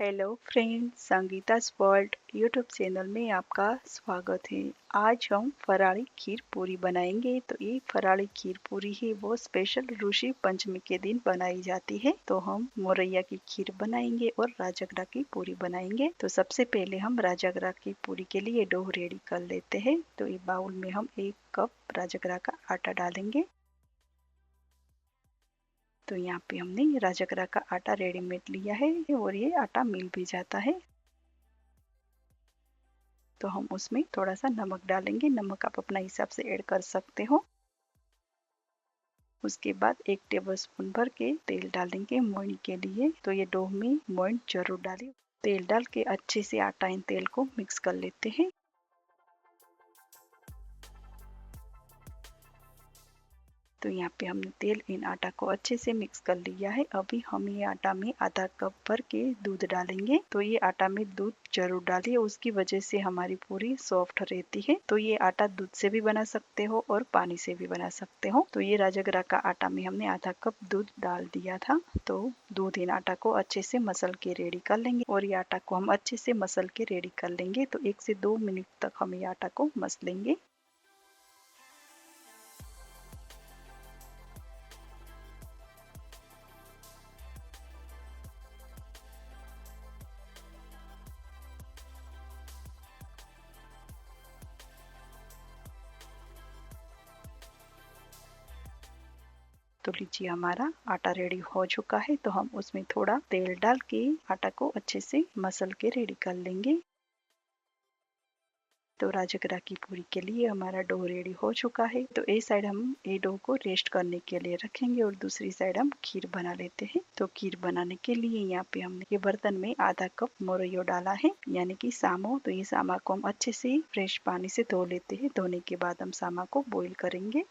Hello friends, संगीता's world YouTube channel में आपका स्वागत है। आज हम फराળી खीर पूरी बनाएंगे। तो ये फराળી खीर पूरी है वो स्पेशल ऋषि पंचमी के दिन बनाई जाती है। तो हम मोरैया की खीर बनाएंगे और राजगरा की पूरी बनाएंगे। तो सबसे पहले हम राजगरा की पूरी के लिए डो रेडी कर लेते हैं। तो ये बाउल में हम 1 कप राजगरा का आटा डालेंगे। तो यहाँ पे हमने राजगरा का आटा रेडीमेड लिया है और ये आटा मिल भी जाता है। तो हम उसमें थोड़ा सा नमक डालेंगे। नमक आप अपना हिसाब से ऐड कर सकते हो। उसके बाद 1 टेबलस्पून भर के तेल डालेंगे मोइन के लिए। तो ये डो में मोइन जरूर डालें। तेल डाल के अच्छे से आटा इन तेल को मिक्स कर लेते हैं। तो यहाँ पे हमने तेल इन आटा को अच्छे से मिक्स कर लिया है। अभी हम ये आटा में आधा कप भर के दूध डालेंगे। तो ये आटा में दूध जरूर डालिए, उसकी वजह से हमारी पूरी सॉफ्ट रहती है। तो ये आटा दूध से भी बना सकते हो और पानी से भी बना सकते हो। तो ये राजगरा का आटा में हमने आधा कप दूध डाल दिया था। तो दूध इन आटा को अच्छे से मसल के रेडी कर लेंगे और ये आटा को हम अच्छे से मसल के रेडी कर लेंगे। तो 1 से 2 मिनट तक हम ये आटा को मसलेंगे। तो लीजिए, हमारा आटा रेडी हो चुका है। तो हम उसमें थोड़ा तेल डाल के आटा को अच्छे से मसल के रेडी कर लेंगे। तो राजगरा की पूरी के लिए हमारा डो रेडी हो चुका है। तो एक साइड हम ये डो को रेस्ट करने के लिए रखेंगे और दूसरी साइड हम खीर बना लेते हैं। तो खीर बनाने के लिए यहाँ पे हमने ये बर्तन में आधा कप मोरैयो डाला है, यानी कि सामो। तो ये सामा को हम अच्छे से फ्रेश पानी से धो लेते हैं। धोने के बाद हम सामा को बॉईल करेंगे।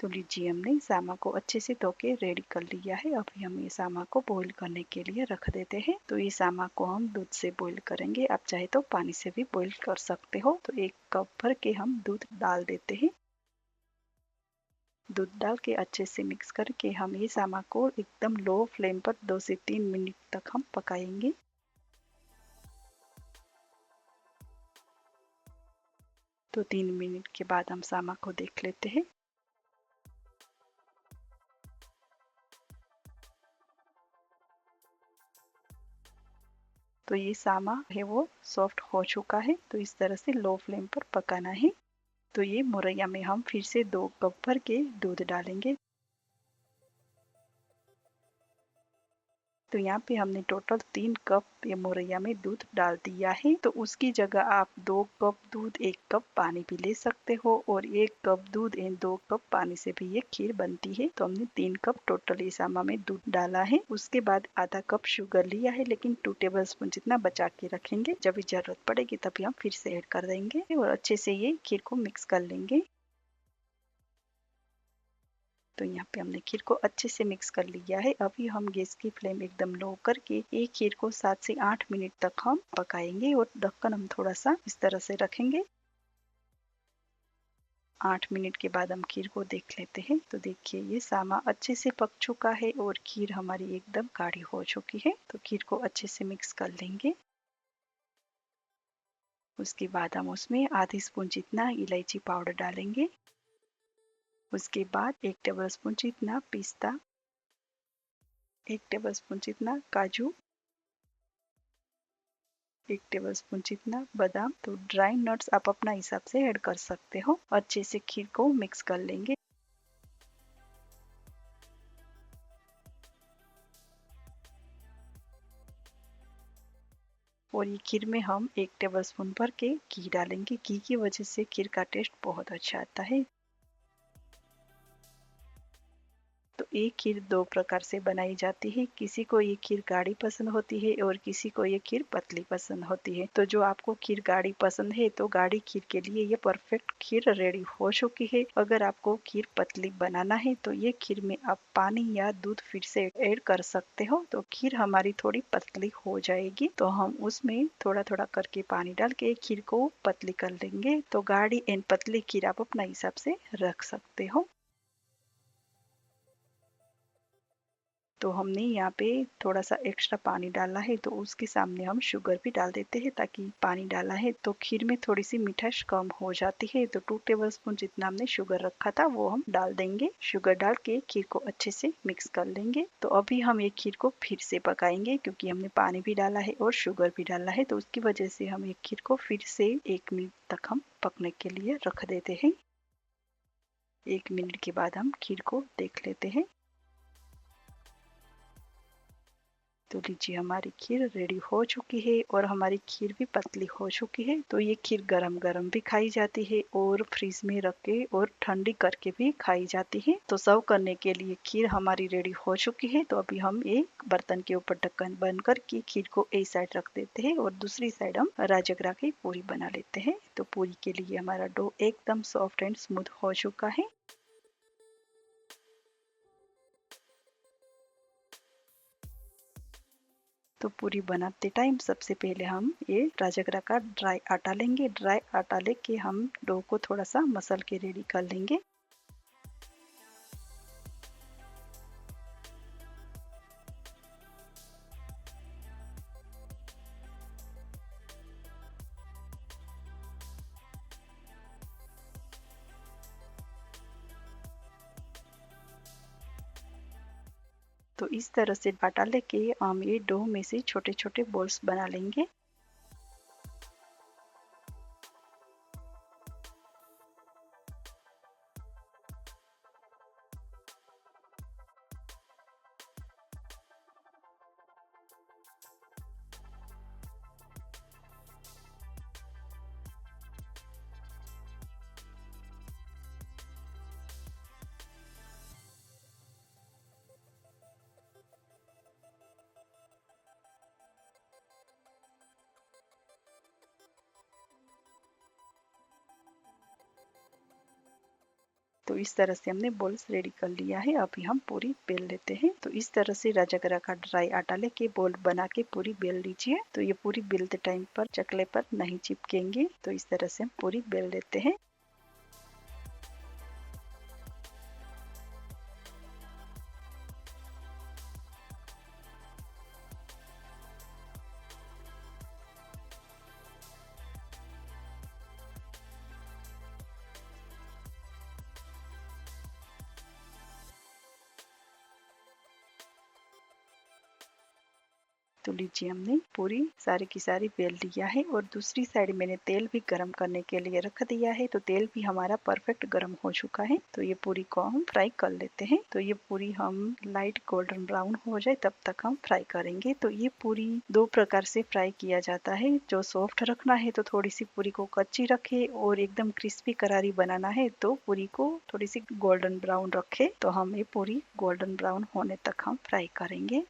तो लीजिए, हमने सामा को अच्छे से धो के रेडी कर लिया है। अभी हम ये सामा को बॉईल करने के लिए रख देते हैं। तो ये सामा को हम दूध से बॉईल करेंगे। आप चाहे तो पानी से भी बॉईल कर सकते हो। तो 1 कप भर के हम दूध डाल देते हैं। दूध डाल के अच्छे से मिक्स करके हम ये सामा को एकदम लो फ्लेम पर 2 से 3 मिनट तक हम पकाएंगे। तो 3 मिनट के बाद हम सामा को देख लेते हैं। तो ये सामा है वो सॉफ्ट हो चुका है। तो इस तरह से लो फ्लेम पर पकाना है। तो ये मोरैया में हम फिर से 2 कप भर के दूध डालेंगे। तो यहाँ पे हमने टोटल 3 कप ये मोरैया में दूध डाल दिया है। तो उसकी जगह आप 2 कप दूध 1 कप पानी भी ले सकते हो और 1 कप दूध एंड 2 कप पानी से भी ये खीर बनती है। तो हमने 3 कप टोटल इस सामा में दूध डाला है। उसके बाद आधा कप शुगर लिया है, लेकिन 2 टेबलस्पून जितना बचा के रखेंगे। जब भी जरूरत पड़ेगी तभी हम फिर से ऐड कर देंगे और अच्छे से ये खीर को मिक्स कर लेंगे। तो यहाँ पे हमने खीर को अच्छे से मिक्स कर लिया है। अभी हम गैस की फ्लेम एकदम लो करके एक खीर को 7 से 8 मिनट तक हम पकाएंगे और ढक्कन हम थोड़ा सा इस तरह से रखेंगे। 8 मिनट के बाद हम खीर को देख लेते हैं। तो देखिए, ये सामा अच्छे से पक चुका है और खीर हमारी एकदम गाढ़ी हो चुकी है। तो खीर को अच्छे से मिक्स कर लेंगे। उसके बाद हम उसमें आधी स्पून जितना इलायची पाउडर डालेंगे। उसके बाद 1 टेबलस्पून जितना पिस्ता, 1 टेबलस्पून जितना काजू, 1 टेबलस्पून जितना बादाम। तो ड्राई नट्स आप अपना हिसाब से ऐड कर सकते हो। अच्छे से खीर को मिक्स कर लेंगे। और ये खीर में हम 1 टेबलस्पून भर के घी डालेंगे। घी की वजह से खीर का टेस्ट बहुत अच्छा आता है। तो ये खीर दो प्रकार से बनाई जाती है। किसी को ये खीर गाढ़ी पसंद होती है और किसी को ये खीर पतली पसंद होती है। तो जो आपको खीर गाढ़ी पसंद है तो गाढ़ी खीर के लिए ये परफेक्ट खीर रेडी हो चुकी है। अगर आपको खीर पतली बनाना है तो ये खीर में आप पानी या दूध फिर से ऐड कर सकते हो। तो खीर हमारी थोड़ी पतली हो जाएगी तो हम उसमें थोड़ा थोड़ा करके पानी डाल के खीर को पतली कर लेंगे। तो गाढ़ी एंड पतली खीर आप अपना हिसाब से रख सकते हो। तो हमने यहाँ पे थोड़ा सा एक्स्ट्रा पानी डाला है तो उसके सामने हम शुगर भी डाल देते हैं, ताकि पानी डाला है तो खीर में थोड़ी सी मिठास कम हो जाती है। तो 2 टेबलस्पून जितना हमने शुगर रखा था वो हम डाल देंगे। शुगर डाल के खीर को अच्छे से मिक्स कर लेंगे। तो अभी हम ये खीर को फिर से पकाएंगे, क्योंकि हमने पानी भी डाला है और शुगर भी डाला है, तो उसकी वजह से हम ये खीर को फिर से 1 मिनट तक हम पकने के लिए रख देते हैं। 1 मिनट के बाद हम खीर को देख लेते हैं। तो लीजिए हमारी खीर रेडी हो चुकी है और हमारी खीर भी पतली हो चुकी है। तो ये खीर गरम गरम भी खाई जाती है और फ्रिज में रख के और ठंडी करके भी खाई जाती है। तो सर्व करने के लिए खीर हमारी रेडी हो चुकी है। तो अभी हम एक बर्तन के ऊपर ढक्कन बंद करके खीर को एक साइड रख देते हैं और दूसरी साइड हम राजगिरा की पूरी बना लेते हैं। तो पूरी के लिए हमारा डो एकदम सॉफ्ट एंड स्मूथ हो चुका है। तो पूरी बनाते टाइम सबसे पहले हम ये राजगिरा का ड्राई आटा लेंगे। ड्राई आटा लेके हम डो को थोड़ा सा मसल के रेडी कर लेंगे। तो इस तरह से आटा लेके हम ये डो में से छोटे छोटे बॉल्स बना लेंगे। तो इस तरह से हमने बॉल्स रेडी कर लिया है। अभी हम पूरी बेल लेते हैं। तो इस तरह से राजगिरा का ड्राई आटा लेके बॉल बना के पूरी बेल लीजिए। तो ये पूरी बेलते टाइम पर चकले पर नहीं चिपकेंगे। तो इस तरह से हम पूरी बेल लेते हैं। तो लीजिए हमने पूरी सारी की सारी बेल लिया है और दूसरी साइड मैंने तेल भी गरम करने के लिए रख दिया है। तो तेल भी हमारा परफेक्ट गरम हो चुका है। तो ये पूरी को हम फ्राई कर लेते हैं। तो ये पूरी हम लाइट गोल्डन ब्राउन हो जाए तब तक हम फ्राई करेंगे। तो ये पूरी दो प्रकार से फ्राई किया जाता है। जो सॉफ्ट रखना है तो थोड़ी सी पूरी को कच्ची रखे और एकदम क्रिस्पी करारी बनाना है तो पूरी को थोड़ी सी गोल्डन ब्राउन रखे। तो हम ये पूरी गोल्डन ब्राउन होने तक हम फ्राई करेंगे।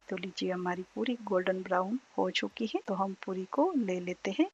तो लीजिए हमारी पूरी गोल्डन ब्राउन हो चुकी है। तो हम पूरी को ले लेते हैं।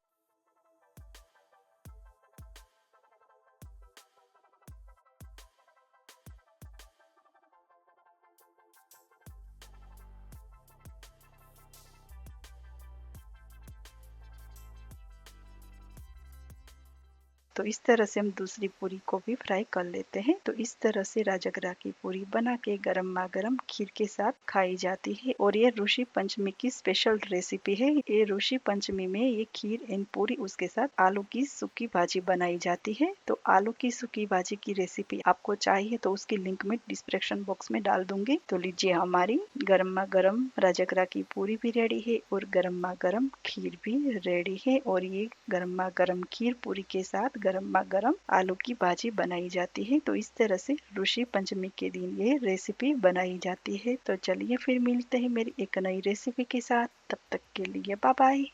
तो इस तरह से हम दूसरी पूरी को भी फ्राई कर लेते हैं। तो इस तरह से राजगिरा की पूरी बना के गरमा गरम खीर के साथ खाई जाती है और ये ऋषि पंचमी की स्पेशल रेसिपी है। ये ऋषि पंचमी में ये खीर एंड पूरी उसके साथ आलू की सूखी भाजी बनाई जाती है। तो आलू की सूखी भाजी की रेसिपी आपको चाहिए तो उसकी लिंक में डिस्क्रिप्शन बॉक्स में डाल दूंगी। तो लीजिए हमारी गरमा गरम राजगिरा की पूरी भी रेडी है और गरमा गरम खीर भी रेडी है। और ये गरमा गरम खीर पूरी के साथ गर्मा गर्म आलू की भाजी बनाई जाती है। तो इस तरह से ऋषि पंचमी के दिन ये रेसिपी बनाई जाती है। तो चलिए फिर मिलते हैं मेरी एक नई रेसिपी के साथ, तब तक के लिए बाय बाय।